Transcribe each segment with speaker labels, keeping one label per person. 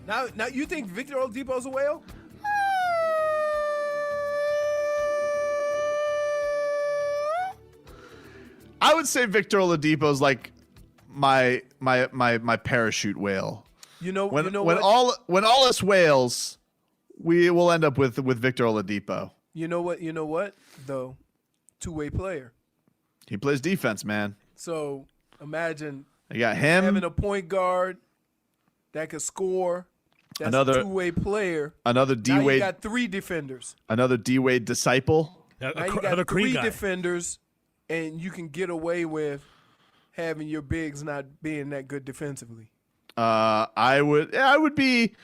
Speaker 1: Now you think Victor Oladipo's a whale?
Speaker 2: I would say Victor Oladipo's like my parachute whale.
Speaker 1: You know
Speaker 2: When
Speaker 1: what?
Speaker 2: all us whales, we will end up with Victor Oladipo.
Speaker 1: You know what? Though, two-way player.
Speaker 2: He plays defense, man.
Speaker 1: So imagine
Speaker 2: You got him,
Speaker 1: having a point guard that could score. That's
Speaker 2: Another-
Speaker 1: a two-way player.
Speaker 2: another
Speaker 1: Now you
Speaker 2: D-Wade,
Speaker 1: got three defenders.
Speaker 2: another D-Wade disciple.
Speaker 1: Now you
Speaker 3: Another
Speaker 1: got
Speaker 3: Creed
Speaker 1: three
Speaker 3: guy.
Speaker 1: defenders, and you can get away with having your bigs not being that good defensively.
Speaker 2: I would be.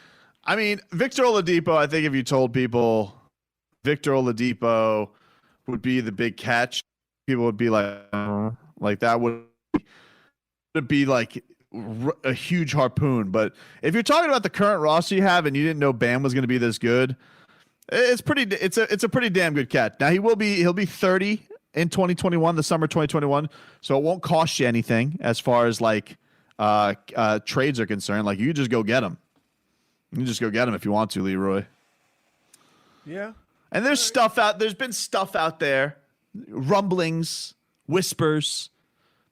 Speaker 2: I mean, Victor Oladipo. I think if you told people Victor Oladipo would be the big catch, people would be like that would be like a huge harpoon. But if you're talking about the current roster you have, and you didn't know Bam was going to be this good, it's a pretty damn good catch. Now he'll be 30 in 2021, the summer 2021, so it won't cost you anything as far as like trades are concerned. Like you just go get him. You can just go get him if you want to, Leroy.
Speaker 1: Yeah.
Speaker 2: And there's been stuff out there, rumblings, whispers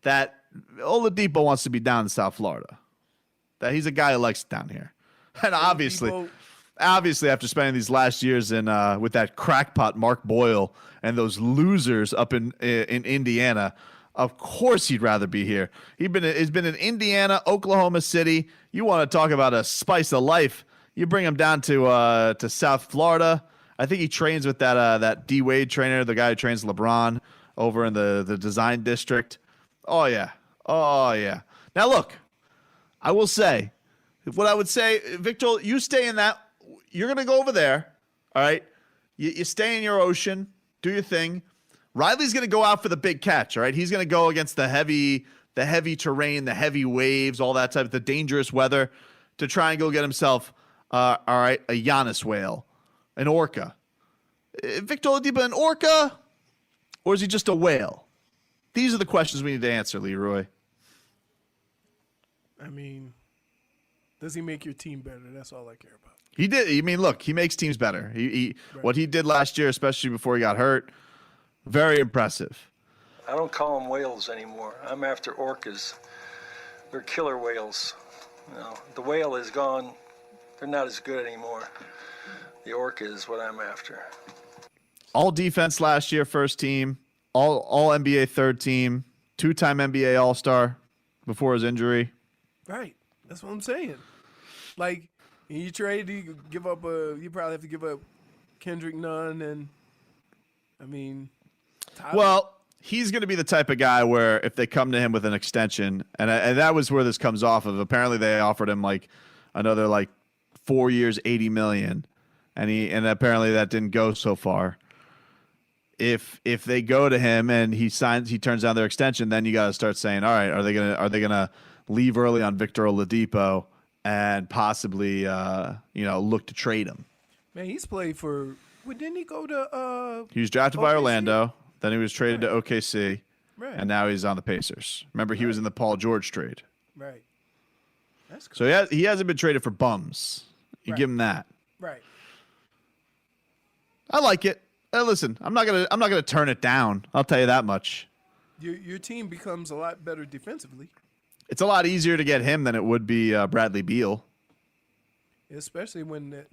Speaker 2: that Oladipo wants to be down in South Florida. That he's a guy who likes it down here. And obviously after spending these last years in with that crackpot Mark Boyle and those losers up in Indiana, of course he'd rather be here. He's been in Indiana, Oklahoma City. You want to talk about a spice of life? You bring him down to South Florida. I think he trains with that D Wade trainer, the guy who trains LeBron over in the design district. Oh yeah. Now look, I will say, what I would say, Victor, you stay in that. You're gonna go over there. All right. You stay in your ocean. Do your thing. Riley's going to go out for the big catch, all right? He's going to go against the heavy terrain, the heavy waves, all that type of the dangerous weather to try and go get himself, all right, a Giannis whale, an orca. Victor Oladipo an orca, or is he just a whale? These are the questions we need to answer, Leroy.
Speaker 1: I mean, does he make your team better? That's all I care about.
Speaker 2: He did. I mean, look, he makes teams better. What he did last year, especially before he got hurt, very impressive.
Speaker 4: I don't call them whales anymore. I'm after orcas. They're killer whales. You know, the whale is gone. They're not as good anymore. The orca is what I'm after.
Speaker 2: All defense last year, first team. All NBA third team. 2-time NBA All-Star before his injury.
Speaker 1: Right. That's what I'm saying. Like, you trade, you probably have to give up Kendrick Nunn and, I mean, Tyler.
Speaker 2: Well, he's going to be the type of guy where if they come to him with an extension, and that was where this comes off of. Apparently, they offered him like another 4 years, $80 million, and apparently that didn't go so far. If they go to him and he turns down their extension, then you got to start saying, all right, are they gonna leave early on Victor Oladipo and possibly look to trade him?
Speaker 1: Man, he's played for. Well, didn't he go to?
Speaker 2: He was drafted by
Speaker 1: OKC?
Speaker 2: Orlando. Then he was traded to OKC,
Speaker 1: Right.
Speaker 2: and now he's on the Pacers. Remember, he was in the Paul George trade.
Speaker 1: Right. That's cool.
Speaker 2: So he hasn't been traded for bums. You
Speaker 1: Right.
Speaker 2: give him that.
Speaker 1: Right.
Speaker 2: I like it. Listen, I'm not gonna turn it down. I'll tell you that much.
Speaker 1: Your team becomes a lot better defensively,
Speaker 2: It's a lot easier to get him than it would be Bradley Beal.
Speaker 1: especially when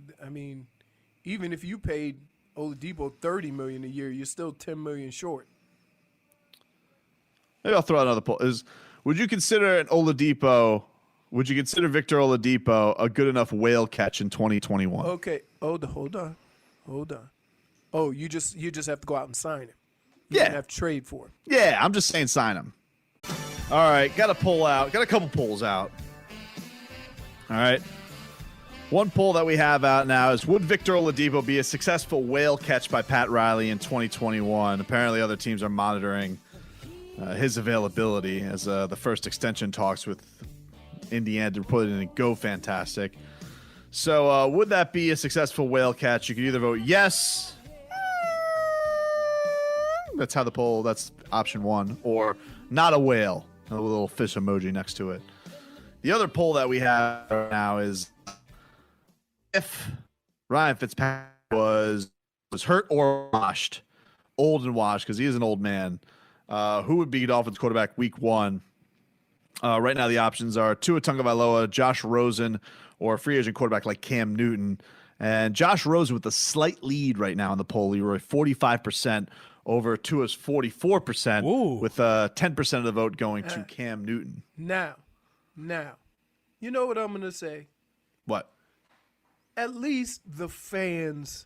Speaker 1: even if you paid Oladipo $30 million a year, you're still $10 million short.
Speaker 2: Maybe I'll throw out another poll. Would you consider Would you consider Victor Oladipo a good enough whale catch in 2021?
Speaker 1: Okay. Hold on. Oh, you just have to go out and sign him. You
Speaker 2: Yeah.
Speaker 1: don't have to trade for him.
Speaker 2: Yeah, I'm just saying sign him. All right, got a couple polls out. All right. One poll that we have out now is, would Victor Oladipo be a successful whale catch by Pat Riley in 2021? Apparently other teams are monitoring his availability as the first extension talks with Indiana to put it in go fantastic. So would that be a successful whale catch? You can either vote yes. That's how the poll, that's option one. Or not a whale. A little fish emoji next to it. The other poll that we have now is, if Ryan Fitzpatrick was hurt or washed, old and washed, because he is an old man, who would be Dolphins quarterback week 1? Right now, the options are Tua Tagovailoa, Josh Rosen, or a free agent quarterback like Cam Newton. And Josh Rosen with a slight lead right now in the poll, Leroy, 45% over Tua's 44%, with 10% of the vote going to Cam Newton.
Speaker 1: Now, you know what I'm going to say?
Speaker 2: What?
Speaker 1: At least the fans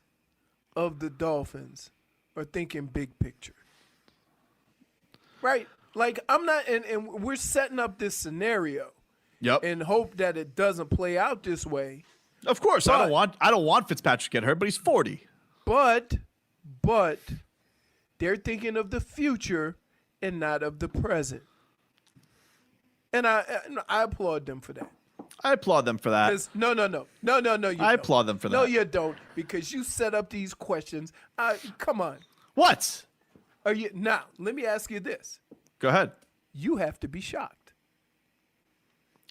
Speaker 1: of the Dolphins are thinking big picture. Right? Like, I'm not, and we're setting up this scenario.
Speaker 2: Yep.
Speaker 1: And hope that it doesn't play out this way.
Speaker 2: Of course, I don't want Fitzpatrick to get hurt, but he's 40.
Speaker 1: But they're thinking of the future and not of the present. And I applaud them for that.
Speaker 2: I applaud them for that.
Speaker 1: No, you don't.
Speaker 2: I applaud them for that.
Speaker 1: No, you don't, because you set up these questions. Come on.
Speaker 2: What?
Speaker 1: Now, let me ask you this.
Speaker 2: Go ahead.
Speaker 1: You have to be shocked.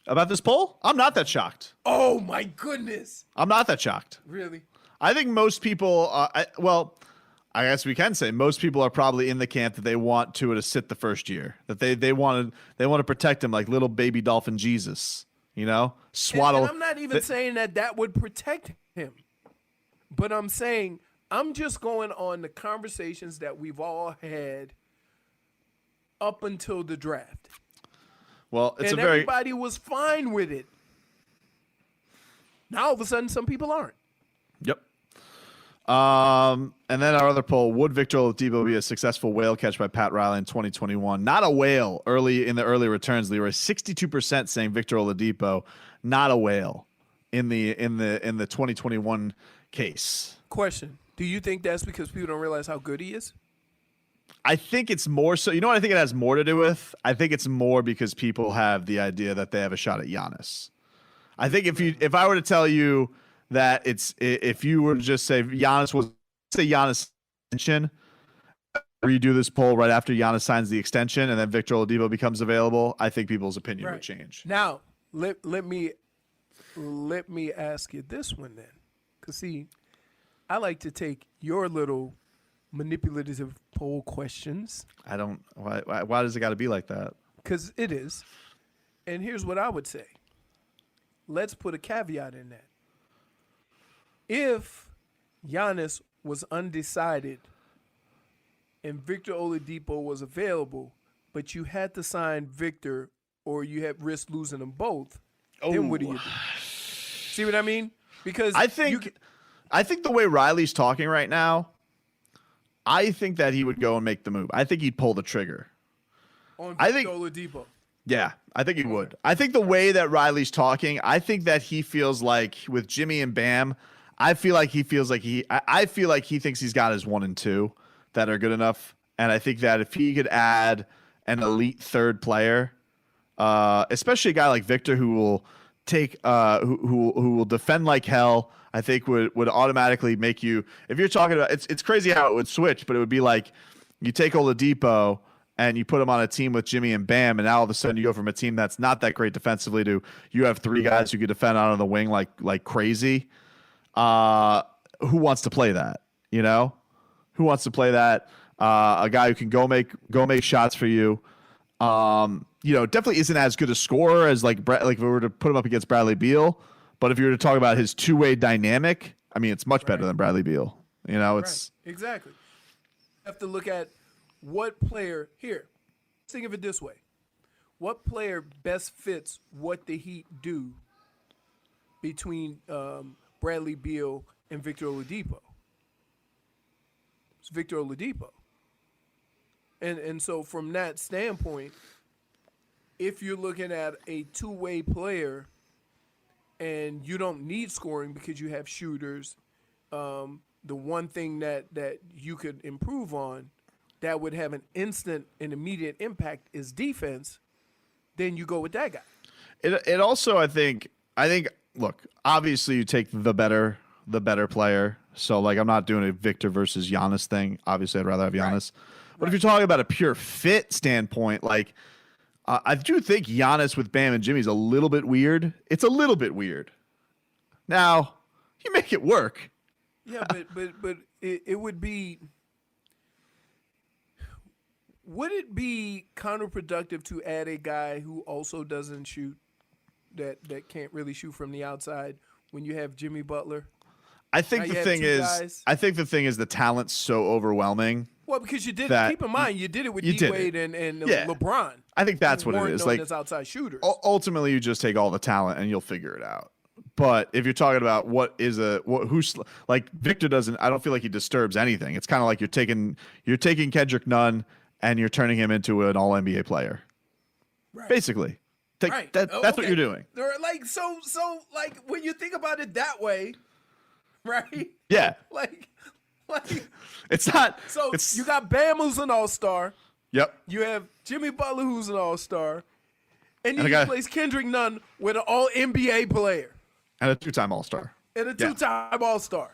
Speaker 2: About this poll? I'm not that shocked.
Speaker 1: Oh, my goodness.
Speaker 2: I'm not that shocked.
Speaker 1: Really?
Speaker 2: I think most people, I guess we can say most people are probably in the camp that they want Tua to sit the first year, that they want to protect him like little baby dolphin Jesus, swaddle.
Speaker 1: And I'm not even saying that would protect him, but I'm saying I'm just going on the conversations that we've all had up until the draft.
Speaker 2: Well, it's
Speaker 1: everybody was fine with it. Now all of a sudden, some people aren't.
Speaker 2: Yep. And then our other poll: would Victor Oladipo be a successful whale catch by Pat Riley in 2021? Not a whale. Early returns, Leroy, 62% saying Victor Oladipo, not a whale in the 2021 case.
Speaker 1: Question: do you think that's because people don't realize how good he is?
Speaker 2: I think it's more so. You know what I think it has more to do with? I think it's more because people have the idea that they have a shot at Giannis. I think if I were to tell you that if you were to just say Giannis extension, redo this poll right after Giannis signs the extension and then Victor Oladipo becomes available, I think people's opinion would change.
Speaker 1: Now, let me ask you this one then, because see, I like to take your little manipulative poll questions.
Speaker 2: I don't. Why does it got to be like that?
Speaker 1: Because it is. And here's what I would say. Let's put a caveat in that. If Giannis was undecided and Victor Oladipo was available, but you had to sign Victor or you had risk losing them both, then what do you do? See what I mean? Because
Speaker 2: I think the way Riley's talking right now, I think that he would go and make the move. I think he'd pull the trigger.
Speaker 1: On Victor Oladipo.
Speaker 2: Yeah, I think he would. I think the way that Riley's talking, I think that he feels like with Jimmy and Bam, I feel like he thinks he's got his 1 and 2 that are good enough. And I think that if he could add an elite third player, especially a guy like Victor who will take who will defend like hell, I think would automatically make you, if you're talking about, it's crazy how it would switch, but it would be like you take Oladipo and you put him on a team with Jimmy and Bam, and now all of a sudden you go from a team that's not that great defensively to you have 3 guys who could defend out on the wing like crazy. Who wants to play that? Who wants to play that? A guy who can go make shots for you. Definitely isn't as good a scorer as like if we were to put him up against Bradley Beal. But if you were to talk about his two-way dynamic, I mean, it's much better than Bradley Beal. It's
Speaker 1: exactly. You have to look at what player here. Think of it this way: what player best fits what the Heat do between Bradley Beal and Victor Oladipo? It's Victor Oladipo. And so from that standpoint, if you're looking at a two-way player and you don't need scoring because you have shooters, the one thing that you could improve on that would have an instant and immediate impact is defense, then you go with that guy.
Speaker 2: It also, I think, look, obviously you take the better player. So, like, I'm not doing a Victor versus Giannis thing. Obviously, I'd rather have Giannis. Right. But if you're talking about a pure fit standpoint, like, I do think Giannis with Bam and Jimmy is a little bit weird. It's a little bit weird. Now, You make it work.
Speaker 1: Yeah, but it would be. Would it be counterproductive to add a guy who also doesn't shoot, that can't really shoot from the outside when you have Jimmy Butler?
Speaker 2: I think
Speaker 1: Now
Speaker 2: the
Speaker 1: you have
Speaker 2: thing
Speaker 1: two
Speaker 2: is,
Speaker 1: guys.
Speaker 2: I think the thing is the talent's so overwhelming.
Speaker 1: Well, because you did
Speaker 2: that
Speaker 1: keep in mind you did it with
Speaker 2: you
Speaker 1: D
Speaker 2: did
Speaker 1: Wade
Speaker 2: it.
Speaker 1: and
Speaker 2: Yeah.
Speaker 1: LeBron.
Speaker 2: I think that's
Speaker 1: who
Speaker 2: what it
Speaker 1: weren't
Speaker 2: is.
Speaker 1: known
Speaker 2: Like
Speaker 1: as outside shooters.
Speaker 2: ultimately, you just take all the talent and you'll figure it out. But if you're talking about who's like Victor doesn't, I don't feel like he disturbs anything. It's kind of like you're taking Kendrick Nunn and you're turning him into an All NBA player.
Speaker 1: Right.
Speaker 2: Basically,
Speaker 1: Right.
Speaker 2: that's what you're doing.
Speaker 1: They're like so like when you think about it that way, right?
Speaker 2: Yeah,
Speaker 1: Like
Speaker 2: it's not.
Speaker 1: so
Speaker 2: it's,
Speaker 1: you got Bam who's an all-star.
Speaker 2: Yep.
Speaker 1: You have Jimmy Butler who's an all-star. And
Speaker 2: And
Speaker 1: you
Speaker 2: a guy-
Speaker 1: replace Kendrick Nunn with an all NBA player
Speaker 2: And a 2-time All-Star.
Speaker 1: and a
Speaker 2: Yeah.
Speaker 1: two-time all-star.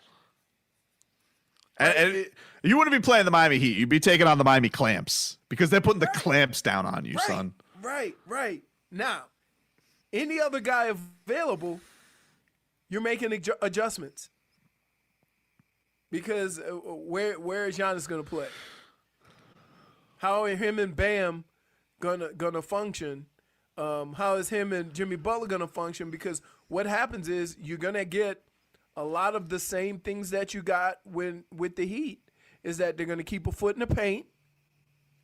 Speaker 2: And you wouldn't be playing the Miami Heat. You'd be taking on the Miami Clamps because they're putting the clamps down on you, son.
Speaker 1: Right. Now, any other guy available, you're making adjustments. Because where is Giannis going to play? How are him and Bam gonna function? How is him and Jimmy Butler going to function? Because what happens is you're going to get a lot of the same things that you got with the Heat, is that they're going to keep a foot in the paint,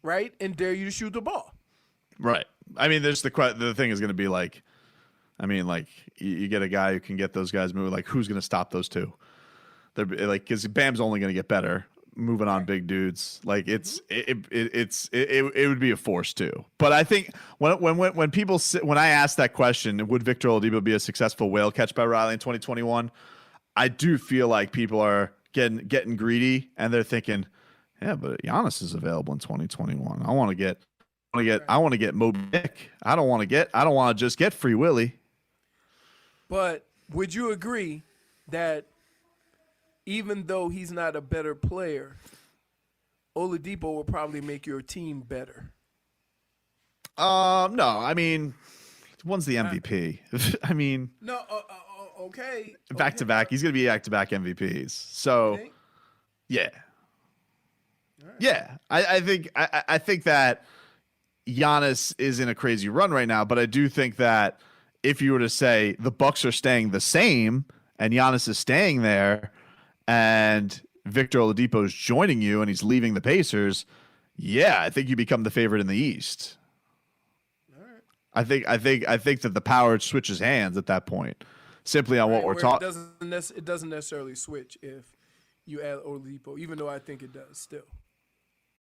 Speaker 1: right, and dare you to shoot the ball.
Speaker 2: Right. I mean, there's the thing is going to be like, I mean, like you get a guy who can get those guys moving. Like, who's going to stop those two? They're like, because Bam's only going to get better moving on big dudes. Like it would be a force too. But I think when people when I ask that question, would Victor Oladipo be a successful whale catch by Riley in 2021? I do feel like people are getting greedy and they're thinking, yeah, but Giannis is available in 2021. I want to get Moby Dick. I don't want to just get Free Willy.
Speaker 1: But would you agree that even though he's not a better player, Oladipo will probably make your team better?
Speaker 2: No, I mean, one's the MVP. I mean,
Speaker 1: No, okay.
Speaker 2: back to back. He's going to be back to back MVPs. So,
Speaker 1: Okay.
Speaker 2: yeah, yeah. I think that Giannis is in a crazy run right now, but I do think that if you were to say the Bucks are staying the same and Giannis is staying there, and Victor Oladipo is joining you and he's leaving the Pacers, yeah, I think you become the favorite in the East.
Speaker 1: All right.
Speaker 2: I think that the power switches hands at that point, simply on what we're talking.
Speaker 1: It doesn't necessarily switch if you add Oladipo, even though I think it does still.